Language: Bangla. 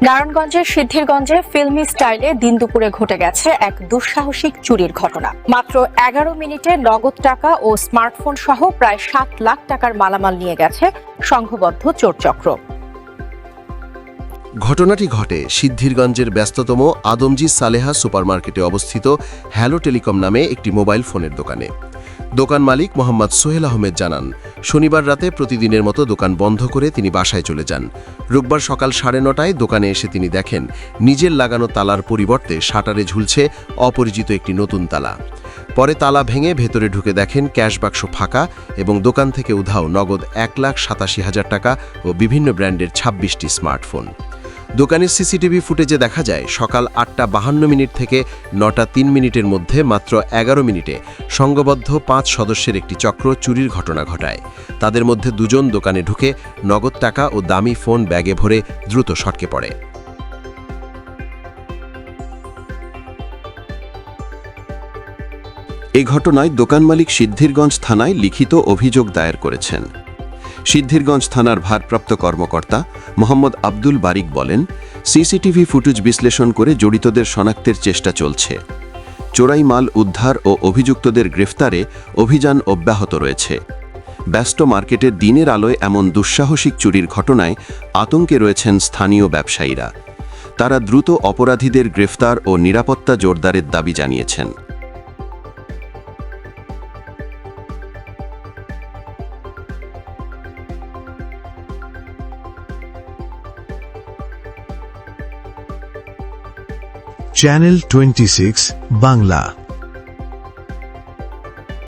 নারায়ণগঞ্জের সিদ্ধিরগঞ্জে ফিল্মি স্টাইলে দিন দুপুরে ঘটে গেছে এক দুঃসাহসিক চুরির ঘটনা। মাত্র 11 মিনিটে নগদ টাকা ও স্মার্টফোন সহ প্রায় 7 লাখ টাকার মালামাল নিয়ে গেছে সংঘবদ্ধ চোরচক্র। ঘটনাটি ঘটে সিদ্ধিরগঞ্জের ব্যস্ততম আদমজি সালেহা সুপারমার্কেটে অবস্থিত হ্যালো টেলিকম নামে একটি মোবাইল ফোনের দোকানে। দোকান মালিক মোহাম্মদ সোহেল আহমেদ জানান, শনিবার রাতে প্রতিদিনের মতো দোকান বন্ধ করে তিনি বাসায় চলে যান। রোববার সকাল 9:30টায় দোকানে এসে তিনি দেখেন নিজের লাগানো তালার পরিবর্তে শাটারে ঝুলছে অপরিচিত একটি নতুন তালা। পরে তালা ভেঙে ভেতরে ঢুকে দেখেন ক্যাশ বাক্স ফাঁকা এবং দোকান থেকে উধাও নগদ 1,87,000 টাকা ও বিভিন্ন ব্র্যান্ডের 26টি স্মার্টফোন। দোকানের সিসিটিভি ফুটেজে দেখা যায় সকাল 8:52 থেকে 9:03 মধ্যে মাত্র 11 মিনিটে সংঘবদ্ধ 5 সদস্যের একটি চক্র চুরির ঘটনা ঘটায়। তাদের মধ্যে 2 জন দোকানে ঢুকে নগদ টাকা ও দামি ফোন ব্যাগে ভরে দ্রুত সটকে পড়ে। এই ঘটনায় দোকান মালিক সিদ্ধিরগঞ্জ থানায় লিখিত অভিযোগ দায়ের করেছেন। সিদ্ধিরগঞ্জ থানার ভারপ্রাপ্ত কর্মকর্তা মোহাম্মদ আব্দুল বারিক বলেন, সিসিটিভি ফুটেজ বিশ্লেষণ করে জড়িতদের শনাক্তের চেষ্টা চলছে। চোরাই মাল উদ্ধার ও অভিযুক্তদের গ্রেফতারে অভিযান অব্যাহত রয়েছে। ব্যস্ত মার্কেটের দিনের আলোয় এমন দুঃসাহসিক চুরির ঘটনায় আতঙ্কে রয়েছেন স্থানীয় ব্যবসায়ীরা। তারা দ্রুত অপরাধীদের গ্রেফতার ও নিরাপত্তা জোরদারের দাবি জানিয়েছেন। চ্যানেল 26 বাংলা।